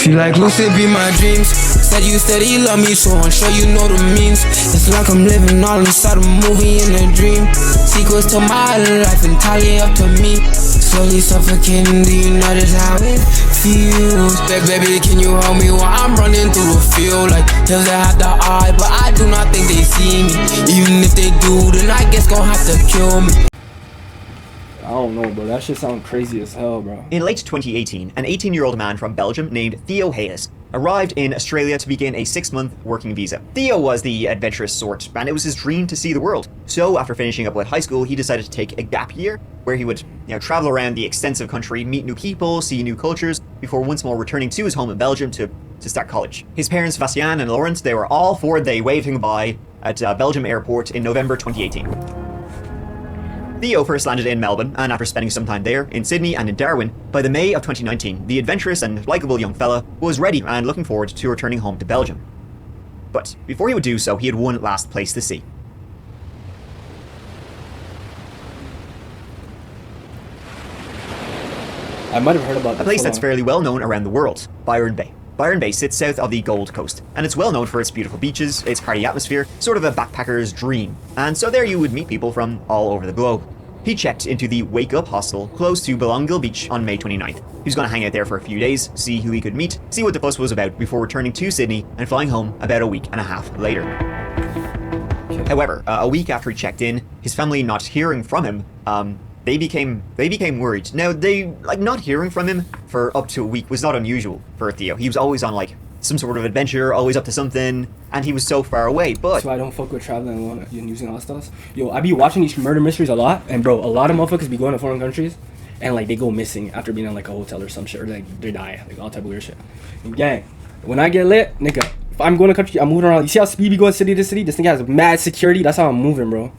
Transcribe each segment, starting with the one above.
Feel like lucid be my dreams. Said you love me, so I'm sure you know the means. It's like I'm living all inside a movie in a dream. Sequels to my life entirely up to me. Slowly suffocating, do you notice how it feels? Baby, can you hold me while I'm running through the field? Like hills that have the eye, but I do not think they see me. Even if they do, then I guess gon' have to kill me. I don't know, bro. That shit sounds crazy as hell, bro. In late 2018, an 18-year-old man from Belgium named Theo Hayes arrived in Australia to begin a 6-month working visa. Theo was the adventurous sort, and it was his dream to see the world. So after finishing up with high school, he decided to take a gap year where he would, travel around the extensive country, meet new people, see new cultures, before once more returning to his home in Belgium to start college. His parents, Vassian and Laurent, they were all for it. They waved him goodbye at Belgium airport in November 2018. Theo first landed in Melbourne, and after spending some time there, in Sydney and in Darwin, by the May of 2019, the adventurous and likeable young fella was ready and looking forward to returning home to Belgium. But before he would do so, he had one last place to see. I might have heard about this. A place that's fairly well known around the world, Byron Bay. Byron Bay sits south of the Gold Coast, and it's well known for its beautiful beaches, its party atmosphere, sort of a backpacker's dream. And so there you would meet people from all over the globe. He checked into the Wake Up hostel close to Belongil Beach on May 29th. He was going to hang out there for a few days, see who he could meet, see what the fuss was about before returning to Sydney and flying home about a week and a half later. However, a week after he checked in, his family not hearing from him, they became worried. Now, not hearing from him for up to a week was not unusual for Theo. He was always on, some sort of adventure, always up to something, and he was so far away, but... That's why I don't fuck with traveling alone and using hostels. Yo, I be watching these murder mysteries a lot, and bro, a lot of motherfuckers be going to foreign countries, and, they go missing after being in, a hotel or some shit, or, they die, all type of weird shit. And gang, when I get lit, nigga, if I'm going to country, I'm moving around. You see how Speed be going city to city? This thing has mad security. That's how I'm moving, bro.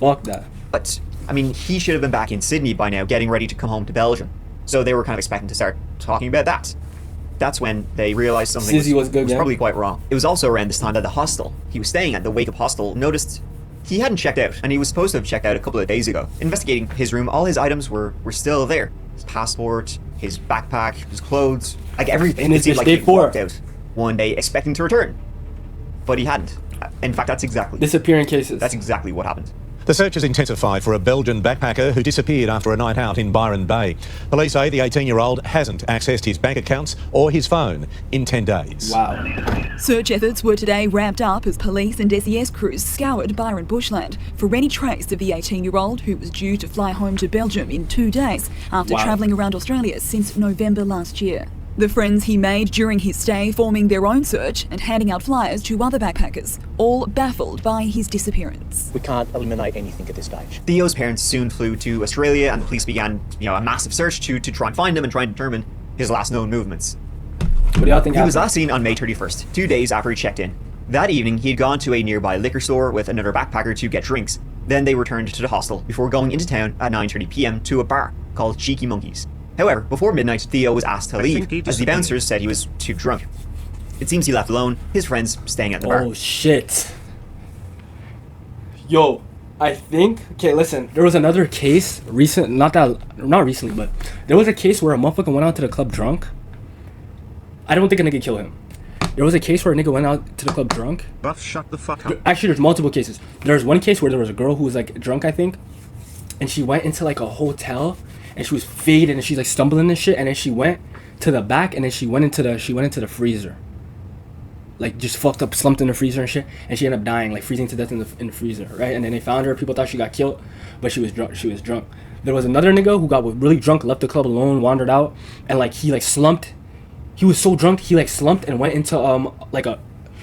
Fuck that. But... he should have been back in Sydney by now, getting ready to come home to Belgium. So they were kind of expecting to start talking about that. That's when they realized something was probably quite wrong. It was also around this time that the hostel he was staying at, the Wake Up hostel, noticed he hadn't checked out, and he was supposed to have checked out a couple of days ago. Investigating his room, all his items were still there. His passport, his backpack, his clothes, everything. It seemed like he walked out one day expecting to return. But he hadn't. In fact, that's exactly... Disappearing cases. That's exactly what happened. The search has intensified for a Belgian backpacker who disappeared after a night out in Byron Bay. Police say the 18-year-old hasn't accessed his bank accounts or his phone in 10 days. Wow. Search efforts were today ramped up as police and SES crews scoured Byron bushland for any trace of the 18-year-old who was due to fly home to Belgium in 2 days after travelling around Australia since November last year. The friends he made during his stay forming their own search and handing out flyers to other backpackers, all baffled by his disappearance. We can't eliminate anything at this stage. Theo's parents soon flew to Australia, and the police began, a massive search to try and find him and try and determine his last known movements. What do y'all think He was last seen on May 31st, 2 days after he checked in. That evening, he had gone to a nearby liquor store with another backpacker to get drinks. Then they returned to the hostel before going into town at 9:30 p.m. to a bar called Cheeky Monkeys. However, before midnight, Theo was asked to leave, as the bouncers said he was too drunk. It seems he left alone, his friends staying at the bar. Oh, shit. Yo, I think... Okay, listen. There was another case, not recently, but there was a case where a motherfucker went out to the club drunk. I don't think a nigga killed him. There was a case where a nigga went out to the club drunk. Buff, shut the fuck up. Actually, there's multiple cases. There's one case where there was a girl who was, drunk, I think. And she went into, a hotel... And she was faded and she's stumbling and shit, and then she went to the back and then she went into the freezer. Just fucked up, slumped in the freezer and shit, and she ended up dying, freezing to death in the freezer, right? And then they found her, people thought she got killed, but she was drunk. There was another nigga who got really drunk, left the club alone, wandered out, and he slumped. He was so drunk he slumped and went into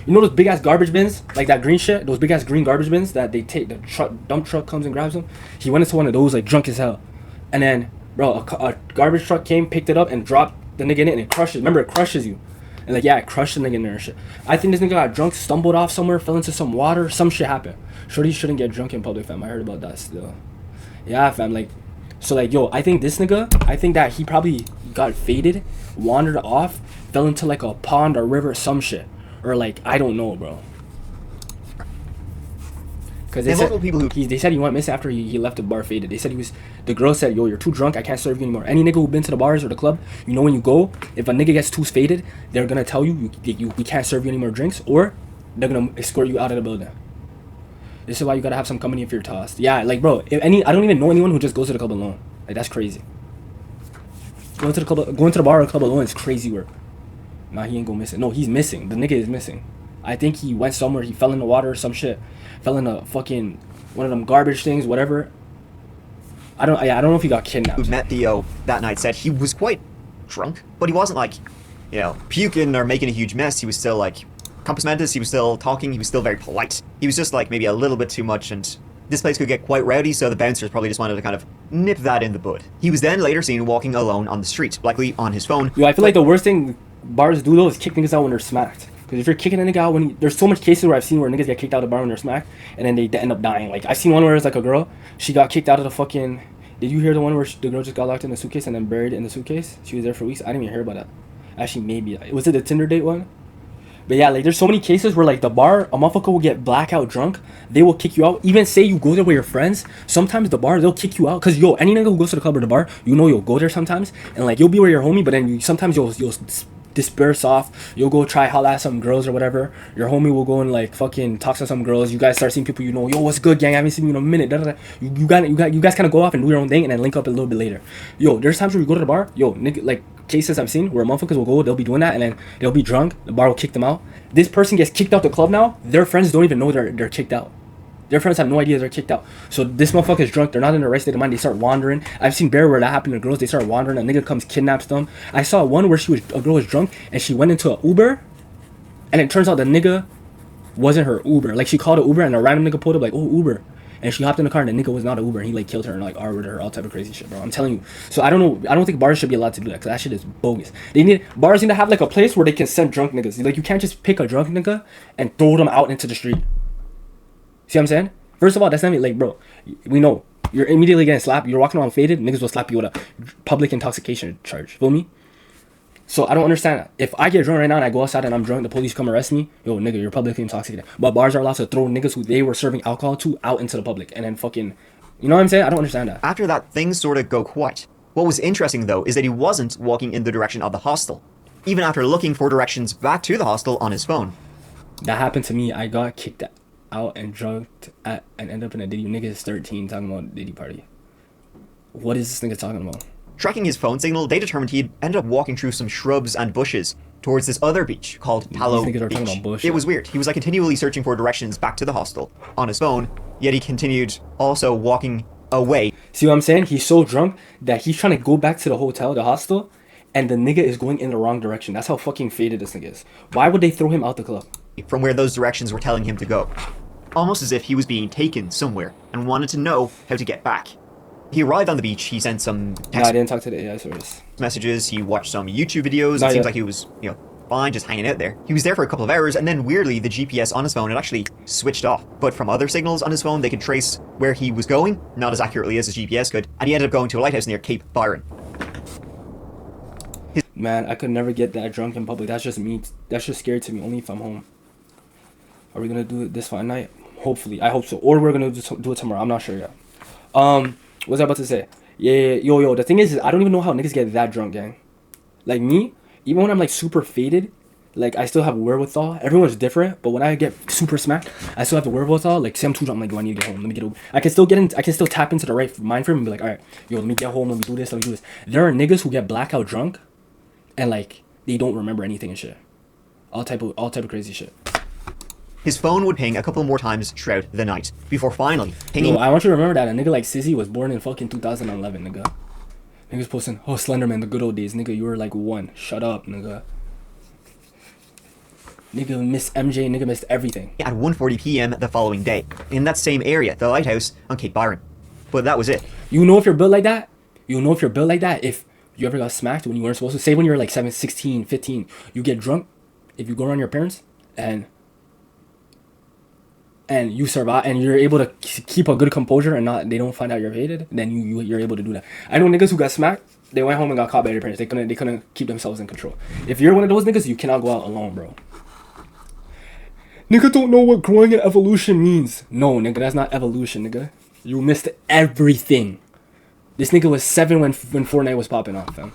those big ass garbage bins, that green shit, those big ass green garbage bins that they take, the dump truck comes and grabs them. He went into one of those drunk as hell. And then bro, a garbage truck came, picked it up, and dropped the nigga in it, and it crushes. Remember, it crushes you. And it crushed the nigga in there and shit. I think this nigga got drunk, stumbled off somewhere, fell into some water, some shit happened. Shorty shouldn't get drunk in public, fam. I heard about that still. Yeah, fam, so yo, I think this nigga, that he probably got faded, wandered off, fell into a pond or river or some shit. Or I don't know, bro. Because There are multiple people who they said he went missing after he left the bar faded. They said the girl said, yo, you're too drunk, I can't serve you anymore. Any nigga who been to the bars or the club, you know when you go, if a nigga gets too faded, they're gonna tell you we can't serve you any more drinks, or they're gonna escort you out of the building. This is why you gotta have some company if you're tossed. Yeah, like bro, I don't even know anyone who just goes to the club alone. Like that's crazy. Going to the bar or club alone is crazy work. Nah, he ain't go missing. No, he's missing. The nigga is missing. I think he went somewhere. He fell in the water or some shit. Fell in a fucking one of them garbage things, whatever. I don't know if he got kidnapped. who met Theo that night said he was quite drunk, but he wasn't like, you know, puking or making a huge mess. He was still like compos mentis. He was still talking. He was still very polite. He was just like maybe a little bit too much, and this place could get quite rowdy, so the bouncers probably just wanted to kind of nip that in the bud. He was then later seen walking alone on the street, likely on his phone. Yo, I feel like the worst thing bars do though is kick niggas out when they're smacked. Because if you're kicking a nigga out there's so much cases where I've seen where niggas get kicked out of the bar when they're smacked, and then they end up dying. Like I've seen one where it's like a girl, she got kicked out of the fucking. Did you hear the one where the girl just got locked in the suitcase and then buried in the suitcase? She was there for weeks. I didn't even hear about that. Actually, maybe was it the Tinder date one? But yeah, like there's so many cases where like the bar, a motherfucker will get blackout drunk, they will kick you out. Even say you go there with your friends, sometimes the bar they'll kick you out. Cause yo, any nigga who goes to the club or the bar, you know you'll go there sometimes, and like you'll be with your homie, but then sometimes you'll disperse off. You'll go try holla at some girls or whatever. Your homie will go and like fucking talk to some girls. You guys start seeing people you know. Yo, what's good, gang? I haven't seen you in a minute. Da, da, da. You guys kind of go off and do your own thing and then link up a little bit later. Yo, there's times where you go to the bar. Yo, nigga, like cases I've seen where motherfuckers will go, they'll be doing that and then they'll be drunk. The bar will kick them out. This person gets kicked out the club now. Their friends don't even know they're kicked out. Their friends have no idea they're kicked out. So this motherfucker's drunk. They're not in the right state of mind. They start wandering. I've seen bare where that happened to girls. They start wandering. A nigga comes, kidnaps them. I saw one where a girl was drunk and she went into an Uber, and it turns out the nigga wasn't her Uber. Like she called an Uber and a random nigga pulled up like, oh, Uber. And she hopped in the car and the nigga was not an Uber and he like killed her and like R-worded her, all type of crazy shit, bro. I'm telling you. So I don't know. I don't think bars should be allowed to do that because that shit is bogus. Bars need to have like a place where they can send drunk niggas. Like you can't just pick a drunk nigga and throw them out into the street. See what I'm saying? First of all, that's not like, bro, we know you're immediately getting slapped. You're walking around faded, niggas will slap you with a public intoxication charge. Feel me? So I don't understand that. If I get drunk right now and I go outside and I'm drunk, the police come arrest me, yo, nigga, you're publicly intoxicated. But bars are allowed to throw niggas who they were serving alcohol to out into the public and then fucking, you know what I'm saying? I don't understand that. After that, things sort of go quiet. What was interesting though is that he wasn't walking in the direction of the hostel, even after looking for directions back to the hostel on his phone. That happened to me. I got kicked out and drugged and ended up in a Diddy. Nigga is 13 talking about Diddy party. What is this nigga talking about? Tracking his phone signal, they determined he'd ended up walking through some shrubs and bushes towards this other beach called Tallow Beach. It was weird. He was like continually searching for directions back to the hostel on his phone, yet he continued also walking away. See what I'm saying? He's so drunk that he's trying to go back to the hotel, the hostel, and the nigga is going in the wrong direction. That's how fucking faded this nigga is. Why would they throw him out the club? From where those directions were telling him to go. Almost as if he was being taken somewhere and wanted to know how to get back. He arrived on the beach, he sent some text I didn't talk to the AI service. messages, he watched some YouTube videos, it seems like he was, you know, fine just hanging out there. He was there for a couple of hours, and then weirdly the GPS on his phone had actually switched off. But from other signals on his phone, they could trace where he was going, not as accurately as his GPS could, and he ended up going to a lighthouse near Cape Byron. Man, I could never get that drunk in public. That's just me. That's just scary to me, only if I'm home. Are we gonna do it this fine night? Hopefully. I hope so. Or we're gonna do it tomorrow. I'm not sure yet. What was I about to say? Yeah, yo, the thing is I don't even know how niggas get that drunk, gang. Like me, even when I'm like super faded, like I still have wherewithal. Everyone's different, but when I get super smacked, I still have the wherewithal. Like say I'm too drunk, I'm like, do I need to get home? Let me get over. I can still tap into the right mind frame and be like, all right, yo, let me get home, let me do this. There are niggas who get blackout drunk and like they don't remember anything and shit. All type of crazy shit. His phone would ping a couple more times throughout the night, before finally pinging... Yo, I want you to remember that a nigga like Sizzy was born in fucking 2011, nigga. Niggas posting, oh, Slenderman, the good old days. Nigga, you were like 1. Shut up, nigga. Nigga missed MJ, nigga missed everything. At 1:40 p.m. the following day, in that same area, the lighthouse on Cape Byron. But that was it. You know if you're built like that? You know if you're built like that if you ever got smacked when you weren't supposed to? Say when you're like 7, 16, 15, you get drunk, if you go around your parents, and you survive and you're able to keep a good composure and they don't find out you're hated, then you're able to do that. I know niggas who got smacked, they went home and got caught by their parents. They couldn't keep themselves in control. If you're one of those niggas, you cannot go out alone, bro. Nigga don't know what growing and evolution means. No, nigga, that's not evolution, nigga. You missed everything. This nigga was 7 when Fortnite was popping off, fam.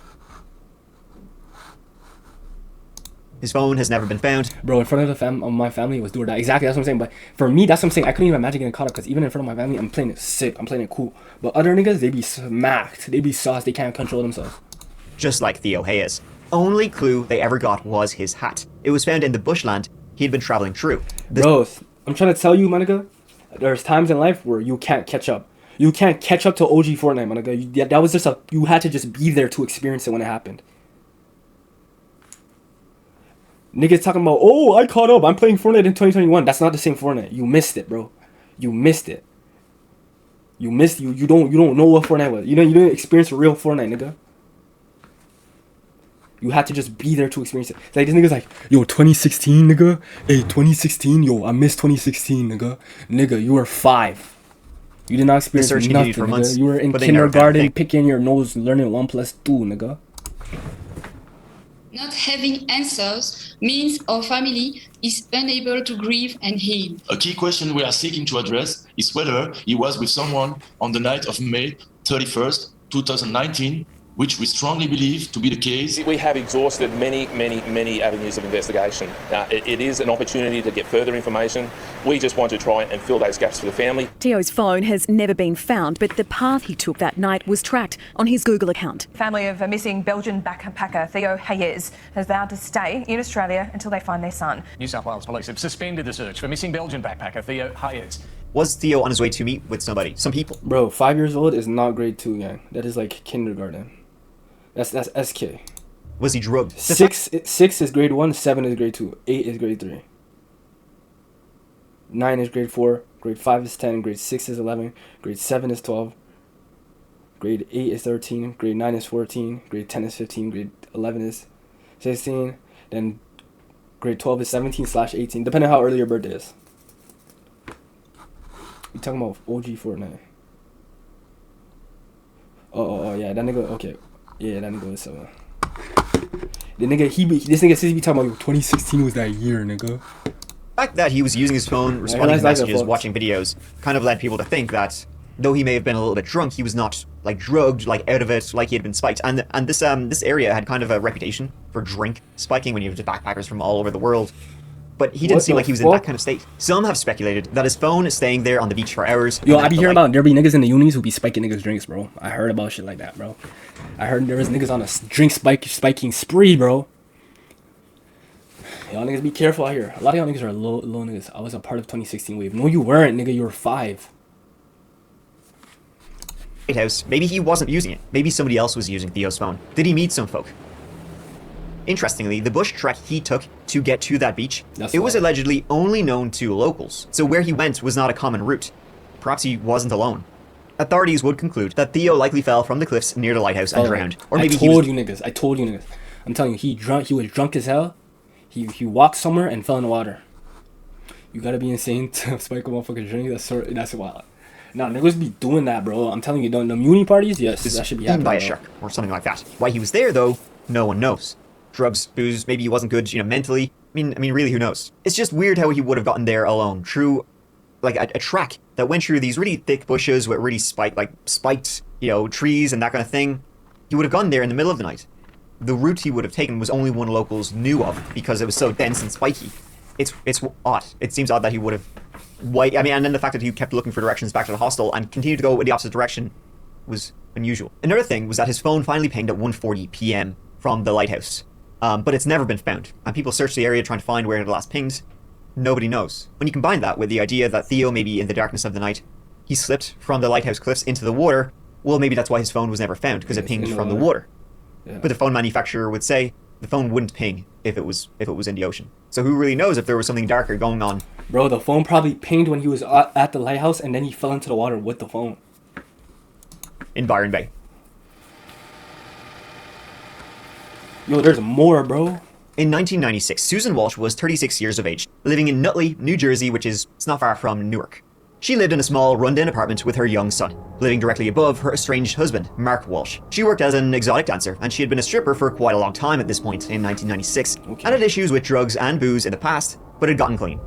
His phone has never been found. Bro, in front of my family, it was do or die. Exactly, that's what I'm saying. But for me, that's what I'm saying. I couldn't even imagine getting caught up because even in front of my family, I'm playing it sick. I'm playing it cool. But other niggas, they be smacked. They be sauced. They can't control themselves. Just like Theo Hayes. Only clue they ever got was his hat. It was found in the bushland he'd been traveling through. Bro, I'm trying to tell you, my nigga, there's times in life where you can't catch up. You can't catch up to OG Fortnite, my nigga. That was just you had to just be there to experience it when it happened. Niggas talking about, oh, I caught up. I'm playing Fortnite in 2021. That's not the same Fortnite. You missed it, bro. You missed it. You don't know what Fortnite was. You didn't experience a real Fortnite, nigga. You had to just be there to experience it. It's like this nigga's like, yo, 2016, nigga. Hey, 2016, yo, I missed 2016, nigga. Nigga, you were 5. You did not experience nothing, for nigga. months, You were in kindergarten picking your nose, learning 1 + 2, nigga. Not having answers means our family is unable to grieve and heal. A key question we are seeking to address is whether he was with someone on the night of May 31st, 2019, which we strongly believe to be the case. We have exhausted many avenues of investigation. It is an opportunity to get further information. We just want to try and fill those gaps for the family. Theo's phone has never been found, but the path he took that night was tracked on his Google account. Family of a missing Belgian backpacker Theo Hayes has vowed to stay in Australia until they find their son. New South Wales Police have suspended the search for missing Belgian backpacker Theo Hayes. Was Theo on his way to meet with somebody? Some people. Bro, 5 years old is not grade 2, gang. That is like kindergarten. That's SK. Was he drugged? 6 is grade 1, 7 is grade 2, 8 is grade 3. 9 is grade 4, grade 5 is 10, grade 6 is 11, grade 7 is 12, grade 8 is 13, grade 9 is 14, grade 10 is 15, grade 11 is 16, then grade 12 is 17/18, depending on how early your birthday is. You talking about OG Fortnite? Oh, yeah, that nigga, okay. Yeah, that nigga was so. This nigga says he be talking about 2016 was that year, nigga. The fact that he was using his phone, responding to messages, watching videos, kind of led people to think that though he may have been a little bit drunk, he was not like drugged, like out of it, like he had been spiked. And this area had kind of a reputation for drink spiking when you have backpackers from all over the world. But he didn't seem like he was in that kind of state. Some have speculated that his phone is staying there on the beach for hours. Yo, I be hearing about there be niggas in the unis who be spiking niggas' drinks, bro. I heard about shit like that, bro. I heard there was niggas on a drink spiking spree, bro. Y'all niggas be careful out here. A lot of y'all niggas are low niggas. I was a part of 2016 wave. No, you weren't, nigga. You were 5. House. Maybe he wasn't using it. Maybe somebody else was using Theo's phone. Did he meet some folk? Interestingly, the bush trek he took to get to that beach, it was allegedly only known to locals, so where he went was not a common route. Perhaps he wasn't alone. Authorities would conclude that Theo likely fell from the cliffs near the lighthouse and drowned. Or maybe I told you niggas. I'm telling you, he was drunk as hell. He walked somewhere and fell in the water. You gotta be insane to spike a motherfucking drink. That's wild. Nah, niggas be doing that, bro. I'm telling you, the muni parties, yes, that should be happening. By a shark or something like that. Why he was there, though, no one knows. Drugs, booze, maybe he wasn't good, mentally. I mean, really, who knows? It's just weird how he would have gotten there alone, through, like, a track that went through these really thick bushes with really spiked, trees and that kind of thing. He would have gone there in the middle of the night. The route he would have taken was only one locals knew of because it was so dense and spiky. It's odd. It seems odd that he would have... and then the fact that he kept looking for directions back to the hostel and continued to go in the opposite direction was unusual. Another thing was that his phone finally pinged at 1:40 p.m. from the lighthouse. But it's never been found, and people search the area trying to find where it last pinged. Nobody knows. When you combine that with the idea that Theo, maybe in the darkness of the night, he slipped from the lighthouse cliffs into the water, well, maybe that's why his phone was never found, because it pinged from the water. Yeah. But the phone manufacturer would say the phone wouldn't ping if it was in the ocean. So who really knows if there was something darker going on? Bro, the phone probably pinged when he was at the lighthouse, and then he fell into the water with the phone. In Byron Bay. Yo, there's more, bro. In 1996, Susan Walsh was 36 years of age, living in Nutley, New Jersey, it's not far from Newark. She lived in a small, rundown apartment with her young son, living directly above her estranged husband, Mark Walsh. She worked as an exotic dancer, and she had been a stripper for quite a long time at this point in 1996, and had issues with drugs and booze in the past, but had gotten clean.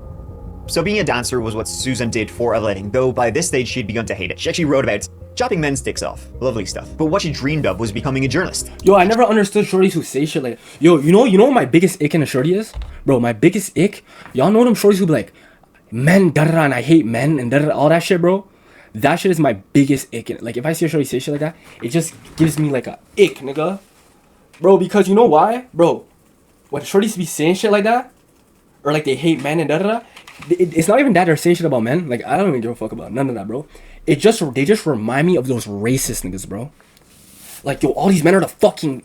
So being a dancer was what Susan did for a living, though by this stage she had begun to hate it. She actually wrote about chopping men's dicks off. Lovely stuff. But what she dreamed of was becoming a journalist. Yo, I never understood shorties who say shit like, yo, you know what my biggest ick in a shorty is? Bro, my biggest ick, y'all know them shorties who be like, men, da-da-da, and I hate men, and da-da-da, all that shit, bro? That shit is my biggest ick. Like, if I see a shorty say shit like that, it just gives me like a ick, nigga. Bro, because you know why? Bro, when shorties be saying shit like that, or like they hate men and da-da-da, it's not even that they're saying shit about men. Like, I don't even give a fuck about none of that, bro. They just remind me of those racist niggas, bro. Like, yo, all these men are fucking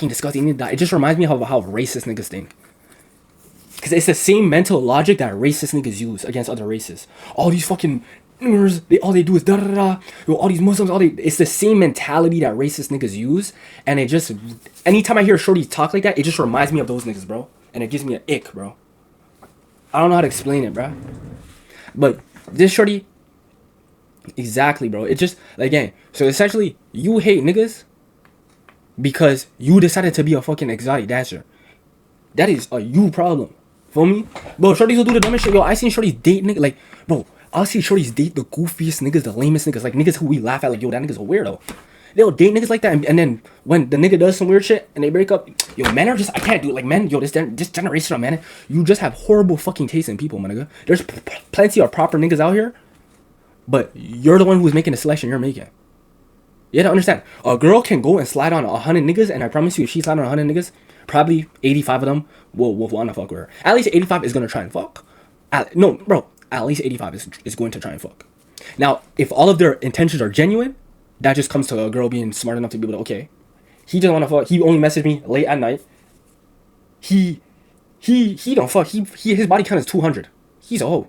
disgusting. It just reminds me of how racist niggas think. Because it's the same mental logic that racist niggas use against other races. All these fucking niggers, all they do is da-da-da. Yo, all these Muslims, it's the same mentality that racist niggas use. And it just, anytime I hear shorties talk like that, it just reminds me of those niggas, bro. And it gives me an ick, bro. I don't know how to explain it, bro. But this shorty, exactly, bro. It just, again, so essentially, you hate niggas because you decided to be a fucking exotic dancer. That is a you problem. Feel me? Bro, shorties will do the dumbest shit. Yo, I seen shorties date niggas. Like, bro, I'll see shorties date the goofiest niggas, the lamest niggas. Like, niggas who we laugh at, like, yo, that nigga's a weirdo. They'll date niggas like that, and then when the nigga does some weird shit and they break up, yo, men are just, I can't do it. Like, men, yo, this generation of men, you just have horrible fucking taste in people, my nigga. There's plenty of proper niggas out here, but you're the one who's making the selection you're making. You have to understand, a girl can go and slide on 100 niggas, and I promise you, if she slide on 100 niggas, probably 85 of them will want to fuck with her. At least 85 is going to try and fuck. No, bro, at least 85 is going to try and fuck. Now, if all of their intentions are genuine, that just comes to a girl being smart enough to be able to, okay, he doesn't want to fuck. He only messaged me late at night. He don't fuck. His body count is 200. He's a hoe.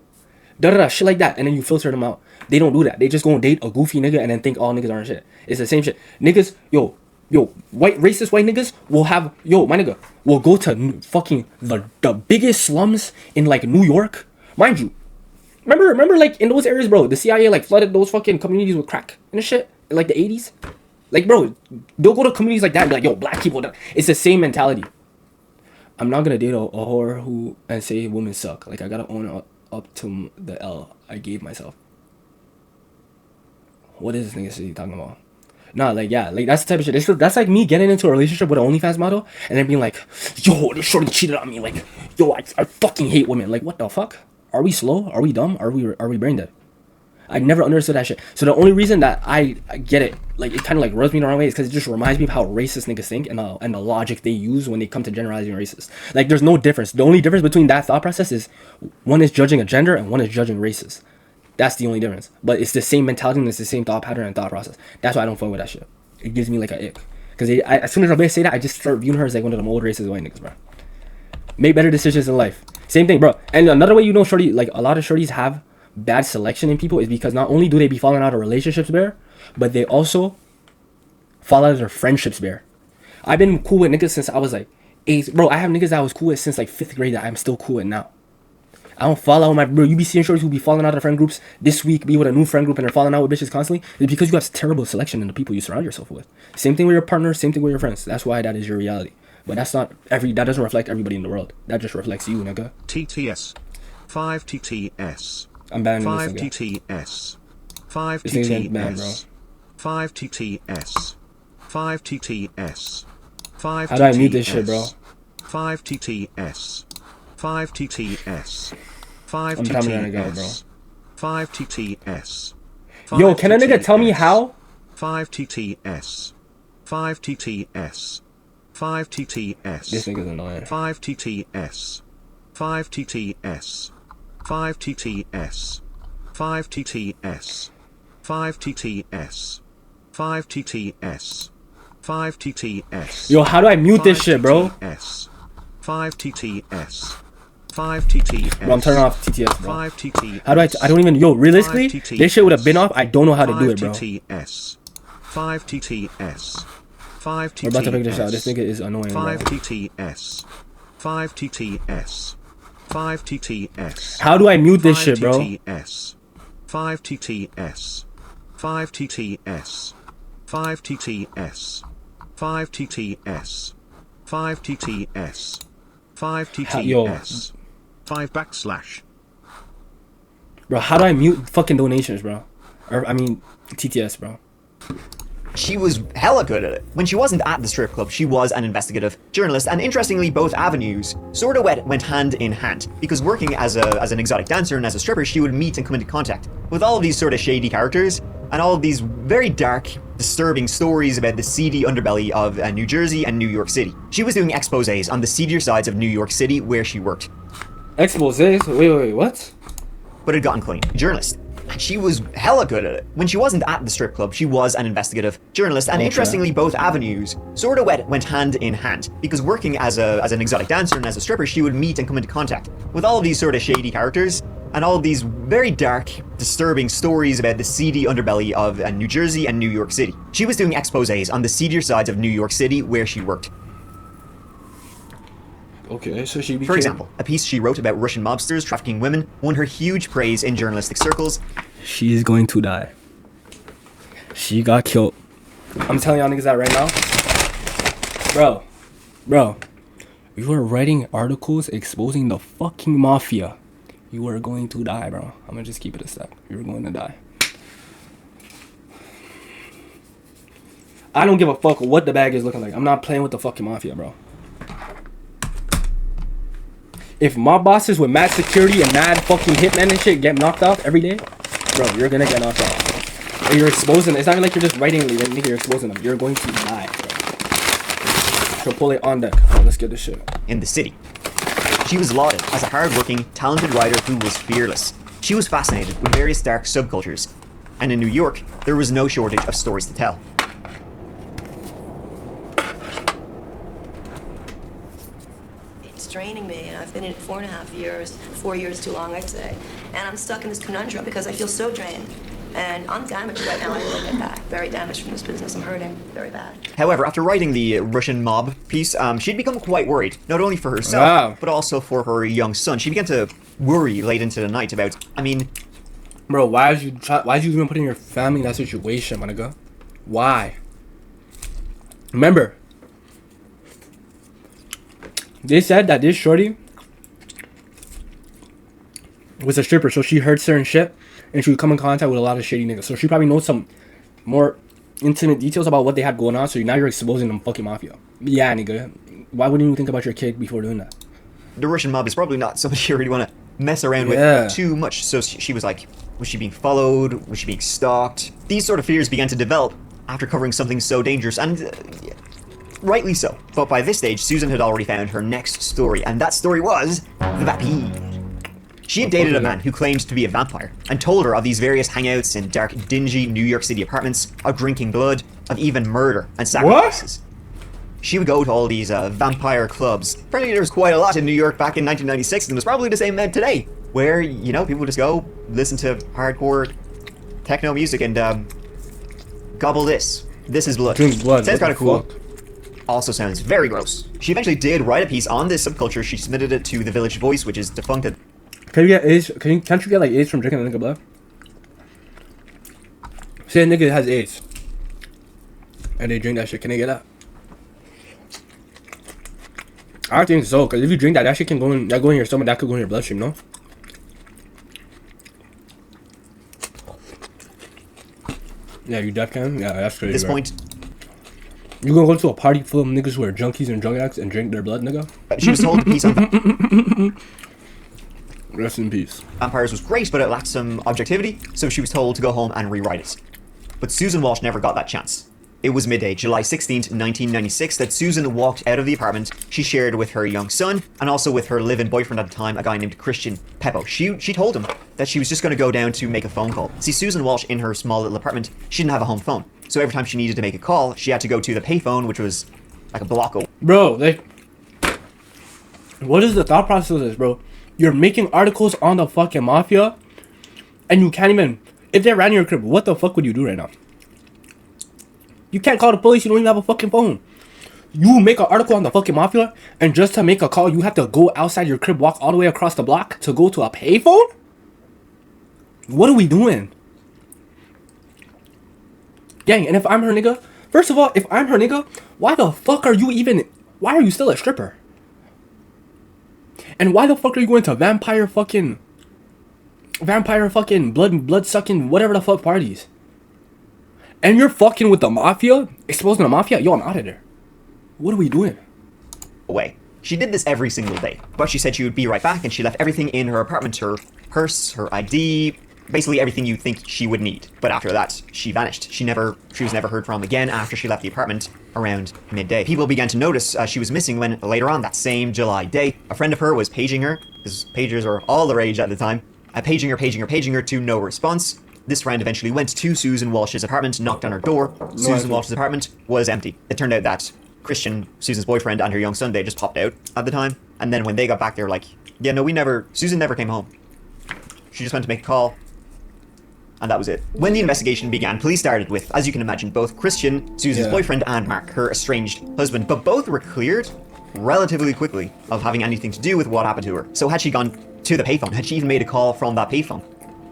Da-da-da, shit like that. And then you filter them out. They don't do that. They just go and date a goofy nigga and then think all niggas aren't shit. It's the same shit. Niggas, yo, racist white niggas will have, my nigga, will go to fucking the biggest slums in, like, New York. Mind you, remember, like, in those areas, bro, the CIA, like, flooded those fucking communities with crack and shit in, like, the 80s. Like, bro, they'll go to communities like that and be like, yo, black people, it's the same mentality. I'm not gonna date a whore who and say women suck. Like, I gotta own up to the L I gave myself. What is this nigga talking about? Nah, like, yeah, like, that's the type of shit. That's like me getting into a relationship with an OnlyFans model and then being like, yo, this shorty cheated on me. Like, yo, I fucking hate women. Like, what the fuck? Are we slow? Are we dumb? Are we brain dead? I never understood that shit. So the only reason that I get it, like, it kind of like rubs me the wrong way, is because it just reminds me of how racist niggas think and the logic they use when they come to generalizing racist. Like, there's no difference. The only difference between that thought process is one is judging a gender and one is judging races. That's the only difference. But it's the same mentality and it's the same thought pattern and thought process. That's why I don't fuck with that shit. It gives me like a ick. Because as soon as I say that, I just start viewing her as like one of them old racist white niggas, bro. Make better decisions in life. Same thing, bro. And another way you know shorty, like, a lot of shorties have bad selection in people is because not only do they be falling out of relationships bare, but they also fall out of their friendships bare. I've been cool with niggas since I was like 8. Bro, I have niggas that I was cool with since like 5th grade that I'm still cool with now. I don't fall out with my bro. You be seeing shorties who be falling out of friend groups this week, be with a new friend group, and they're falling out with bitches constantly. It's because you have terrible selection in the people you surround yourself with. Same thing with your partner, same thing with your friends. That's why that is your reality. But that doesn't reflect everybody in the world. That just reflects you, nigga. TTS. 5 TTS. I'm banning 5 this nigga. TTS. 5 This nigga's getting banned, TTS. 5 TTS. 5 TTS. 5 How do I mute this shit, bro? 5 TTS. 5 TTS. 5 I'm telling you how to go, bro. 5 TTS. Yo, can a nigga tell me how? 5 TTS. 5 TTS. 5 TTS. This nigga's annoying. 5 TTS. 5 TTS. 5 TTS. 5 TTS. 5 TTS. 5 TTS. 5 TTS. Yo, how do I mute this shit, bro? 5 TTS. 5 TTS. Bro, I'm turning off TTS, bro. 5 TTS. How do I don't even, yo, realistically, this shit would have been off. I don't know how to do it, bro. 5 TTS. 5 TTS. 5 TTS. We're about to figure this out. This nigga is annoying, 5 bro. TTS. 5 TTS. 5 TTS. How do I mute this shit, bro? 5 TTS. 5 TTS. 5 TTS. 5 TTS. 5 TTS. 5 TTS. 5 TTS. 5 backslash. Bro, how do I mute fucking donations, bro? Or, I mean, TTS, bro. She was hella good at it. When she wasn't at the strip club, she was an investigative journalist, and interestingly, both avenues sort of went hand in hand, because working as an exotic dancer and as a stripper, she would meet and come into contact with all of these sort of shady characters, and all of these very dark, disturbing stories about the seedy underbelly of New Jersey and New York City. She was doing exposés on the seedier sides of New York City where she worked. Exposés? Wait, what? But had gotten clean. Journalist. And she was hella good at it. When she wasn't at the strip club, she was an investigative journalist, and interestingly, both avenues sort of went hand in hand, because working as an exotic dancer and as a stripper, she would meet and come into contact with all of these sort of shady characters, and all of these very dark, disturbing stories about the seedy underbelly of New Jersey and New York City. She was doing exposés on the seedier sides of New York City where she worked. Okay, so she became... For example, a piece she wrote about Russian mobsters trafficking women won her huge praise in journalistic circles. She's going to die. She got killed. I'm telling y'all niggas that right now. Bro. You are writing articles exposing the fucking mafia. You are going to die, bro. I'm gonna just keep it a step. You're going to die. I don't give a fuck what the bag is looking like. I'm not playing with the fucking mafia, bro. If my bosses with mad security and mad fucking hitmen and shit get knocked off every day, bro, you're gonna get knocked off. Or you're exposing them. It's not even like you're just writing it, nigga, you're exposing them. You're going to die, bro. So pull it on deck. Right, let's get this shit. In the city. She was lauded as a hard-working, talented writer who was fearless. She was fascinated with various dark subcultures. And in New York, there was no shortage of stories to tell. Draining me, and I've been in it 4.5 years, 4 years too long, I'd say. And I'm stuck in this conundrum because I feel so drained. And I'm damaged right now. I really get back. Very damaged from this business. I'm hurting very bad. However, after writing the Russian mob piece, she'd become quite worried, not only for herself, but also for her young son. She began to worry late into the night about, Bro, why did you even putting your family in that situation, my nigga? Why? Remember, they said that this shorty was a stripper, so she heard certain shit, and she would come in contact with a lot of shady niggas. So she probably knows some more intimate details about what they had going on, so now you're exposing them fucking mafia. Yeah, nigga. Why wouldn't you think about your kid before doing that? The Russian mob is probably not somebody you really want to mess around with too much. So she was like, was she being followed? Was she being stalked? These sort of fears began to develop after covering something so dangerous, and rightly so. But by this stage, Susan had already found her next story, and that story was the vampire. She had dated a man who claimed to be a vampire, and told her of these various hangouts in dark, dingy New York City apartments, of drinking blood, of even murder and sacrifices. What? She would go to all these vampire clubs. Apparently there was quite a lot in New York back in 1996, and it was probably the same today, where, you know, people just go, listen to hardcore techno music, and gobble this. This is blood. Drink blood. Sounds kind of cool. Also sounds very gross. She eventually did write a piece on this subculture. She submitted it to the Village Voice, which is defunct. Can you get AIDS? Can't you get like AIDS from drinking a nigga blood? Say a nigga has AIDS, and they drink that shit. Can they get that? I think so, cause if you drink that, that shit can go in your stomach. That could go in your bloodstream, no? Yeah, you deaf can. Yeah, that's crazy. At this point, you gonna go to a party full of niggas who are junkies and drug addicts and drink their blood, nigga? She was told the piece on Rest in peace. vampires was great, but it lacked some objectivity, so she was told to go home and rewrite it. But Susan Walsh never got that chance. It was midday, July 16th, 1996, that Susan walked out of the apartment she shared with her young son, and also with her live-in boyfriend at the time, a guy named Christian Peppo. She told him that she was just going to go down to make a phone call. See, Susan Walsh, in her small little apartment, she didn't have a home phone. So every time she needed to make a call, she had to go to the payphone, which was like a block away. Bro, what is the thought process of this, bro? You're making articles on the fucking mafia, and you can't even... If they ran your crib, what the fuck would you do right now? You can't call the police, you don't even have a fucking phone. You make an article on the fucking mafia, and just to make a call, you have to go outside your crib, walk all the way across the block to go to a payphone? What are we doing? Gang, and if I'm her nigga, first of all, if I'm her nigga, why the fuck are you even... Why are you still a stripper? And why the fuck are you going to vampire fucking vampire fucking blood sucking whatever the fuck parties. And you're fucking with the mafia? Exposing the mafia? Yo, I'm out of there. What are we doing? Away. She did this every single day, but she said she would be right back, and she left everything in her apartment, her purse, her ID, basically everything you think she would need. But after that, she vanished. She was never heard from again after she left the apartment around midday. People began to notice she was missing when later on that same July day, a friend of her was paging her, because pagers were all the rage at the time, paging her to no response. This friend eventually went to Susan Walsh's apartment, knocked on her door. Susan Walsh's apartment was empty. It turned out that Christian, Susan's boyfriend, and her young son, they just popped out at the time. And then when they got back, they were like, yeah, no, Susan never came home. She just went to make a call. And that was it. When the investigation began, police started with, as you can imagine, both Christian, Susan's boyfriend, and Mark, her estranged husband. But both were cleared relatively quickly of having anything to do with what happened to her. So had she gone to the payphone? Had she even made a call from that payphone?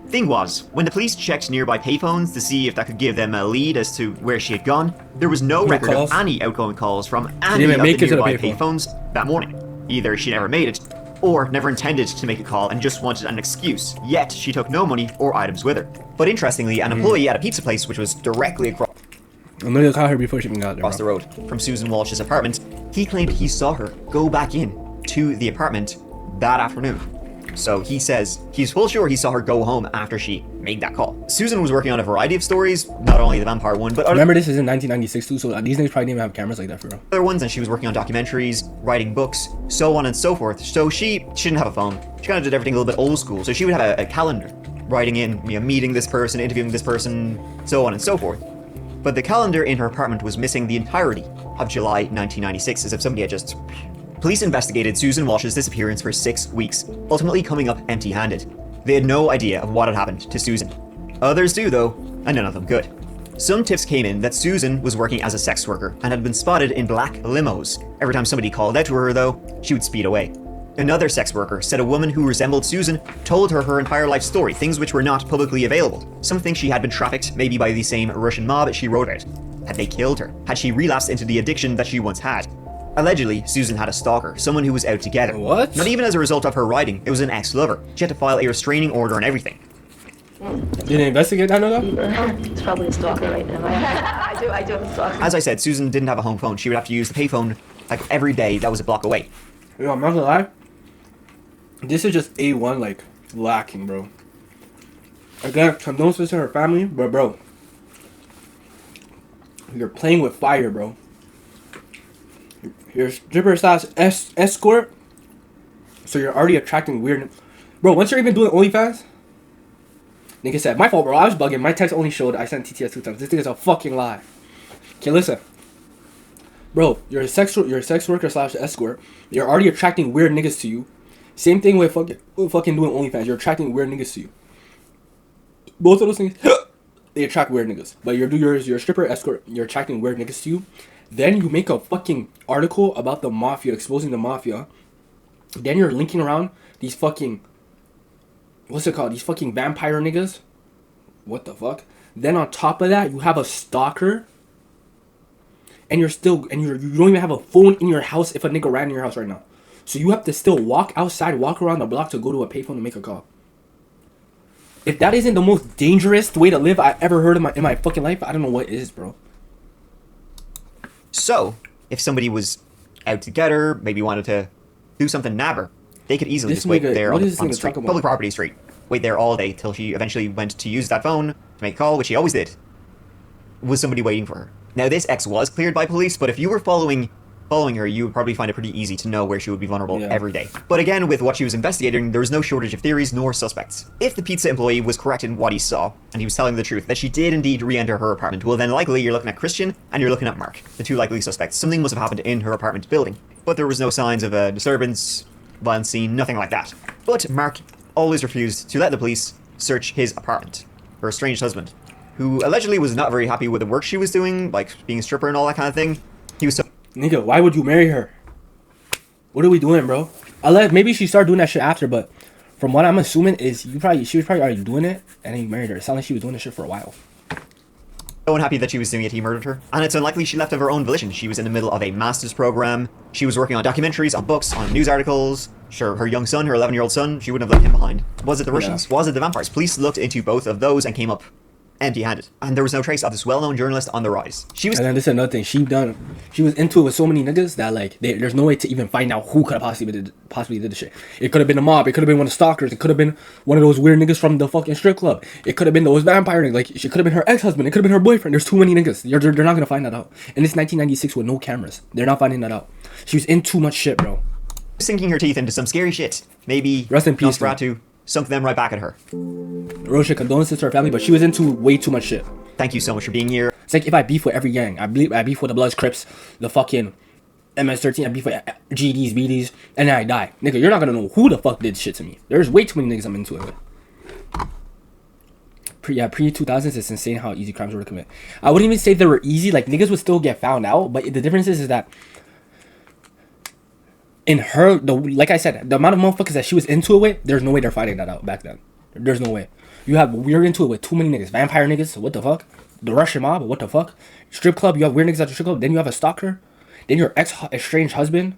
Thing was, when the police checked nearby payphones to see if that could give them a lead as to where she had gone, there was no record of any outgoing calls from any of the nearby payphones that morning. Either she never made it, or never intended to make a call and just wanted an excuse, yet she took no money or items with her. But interestingly, an employee at a pizza place, which was directly across the road from Susan Walsh's apartment, he claimed he saw her go back in to the apartment that afternoon. So he says he's full sure he saw her go home after she made that call. Susan was working on a variety of stories, not only the vampire one, but remember this is in 1996 too, so these niggas probably didn't even have cameras like that for real. Other ones, and she was working on documentaries, writing books, so on and so forth. So she didn't have a phone. She kind of did everything a little bit old school. So she would have a calendar, writing in, meeting this person, interviewing this person, so on and so forth. But the calendar in her apartment was missing the entirety of July 1996, as if somebody had just... Police investigated Susan Walsh's disappearance for 6 weeks, ultimately coming up empty-handed. They had no idea of what had happened to Susan. Others do, though, and none of them good. Some tips came in that Susan was working as a sex worker and had been spotted in black limos. Every time somebody called out to her, though, she would speed away. Another sex worker said a woman who resembled Susan told her entire life story, things which were not publicly available. Some think she had been trafficked, maybe by the same Russian mob she wrote about. Had they killed her? Had she relapsed into the addiction that she once had? Allegedly, Susan had a stalker, someone who was out to get her. What? Not even as a result of her writing, it was an ex-lover. She had to file a restraining order and everything. Did they investigate that, though? It's probably a stalker right now. I do have a stalker. As I said, Susan didn't have a home phone. She would have to use the payphone like every day that was a block away. Yo, I'm not gonna lie. This is just A1, like, lacking, bro. Again, condolences to her family, but bro, you're playing with fire, bro. You're stripper slash escort, so you're already attracting weird. Bro, once you're even doing OnlyFans, nigga said, my fault, bro. I was bugging. My text only showed I sent TTS 2 times. This thing is a fucking lie. Okay, listen, bro. You're a sex worker slash escort. You're already attracting weird niggas to you. Same thing with fucking doing OnlyFans. You're attracting weird niggas to you. Both of those things, they attract weird niggas. But you're a stripper escort. You're attracting weird niggas to you. Then you make a fucking article about the mafia, exposing the mafia. Then you're linking around these fucking, what's it called? These fucking vampire niggas. What the fuck? Then on top of that, you have a stalker. And you don't even have a phone in your house if a nigga ran in your house right now. So you have to still walk outside, walk around the block to go to a payphone to make a call. If that isn't the most dangerous way to live I ever heard in my fucking life, I don't know what is, bro. So, if somebody was out to get her, maybe wanted to do something, nab her, they could easily just wait there on the street, public property street. Wait there all day till she eventually went to use that phone to make a call, which she always did. Was somebody waiting for her? Now, this ex was cleared by police, but if you were following her, you would probably find it pretty easy to know where she would be vulnerable every day. But again, with what she was investigating, there was no shortage of theories nor suspects. If the pizza employee was correct in what he saw, and he was telling the truth, that she did indeed re-enter her apartment, well then likely you're looking at Christian and you're looking at Mark, the two likely suspects. Something must have happened in her apartment building. But there was no signs of a disturbance, violent scene, nothing like that. But Mark always refused to let the police search his apartment. Her estranged husband, who allegedly was not very happy with the work she was doing, like being a stripper and all that kind of thing. He was so... Nigga, why would you marry her? What are we doing, bro? Maybe she started doing that shit after, but from what I'm assuming is she was probably already doing it, and then you married her. It sounded like she was doing this shit for a while. So unhappy that she was doing it, he murdered her. And it's unlikely she left of her own volition. She was in the middle of a master's program. She was working on documentaries, on books, on news articles. Sure, her young son, her 11-year-old son, she wouldn't have left him behind. Was it the Russians? Was it the vampires? Police looked into both of those and came up empty-handed. And there was no trace of this well-known journalist on the rise. She was... And then this is another thing. She was into it with so many niggas that, like, there's no way to even find out who could have possibly did the shit. It could have been a mob. It could have been one of the stalkers. It could have been one of those weird niggas from the fucking strip club. It could have been those vampire niggas. Like, she could have been her ex-husband. It could have been her boyfriend. There's too many niggas. They're not gonna find that out. And it's 1996 with no cameras. They're not finding that out. She was in too much shit, bro. Sinking her teeth into some scary shit. Maybe rest in peace, Nosferatu sunk them right back at her. Real shit, condolences to her family, but she was into way too much shit. Thank you so much for being here. It's like if I beef with every gang. I beef with the Bloods, Crips, the fucking MS-13. I beef with GDs, BDs, and then I die. Nigga, you're not gonna know who the fuck did shit to me. There's way too many niggas I'm into it with. Pre-2000s, it's insane how easy crimes were to commit. I wouldn't even say they were easy. Like, niggas would still get found out, but the difference is that in her, like I said, the amount of motherfuckers that she was into it with, there's no way they're finding that out back then. There's no way. We're into it with too many niggas. Vampire niggas, what the fuck? The Russian mob, what the fuck? Strip club, you have weird niggas at the strip club. Then you have a stalker. Then your estranged husband.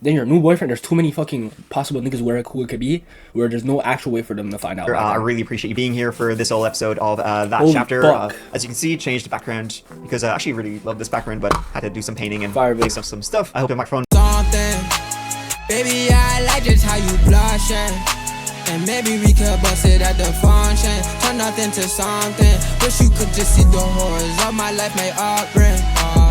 Then your new boyfriend. There's too many fucking possible niggas who it could be, where there's no actual way for them to find out. I really appreciate you being here for this whole episode of that Holy chapter. Fuck. As you can see, changed the background because I actually really love this background, but had to do some painting and fix up some stuff. I hope the microphone. Baby, I like just how you blushing. And maybe we could bust it at the function. Turn nothing to something. Wish you could just see the horrors of my life may upbring.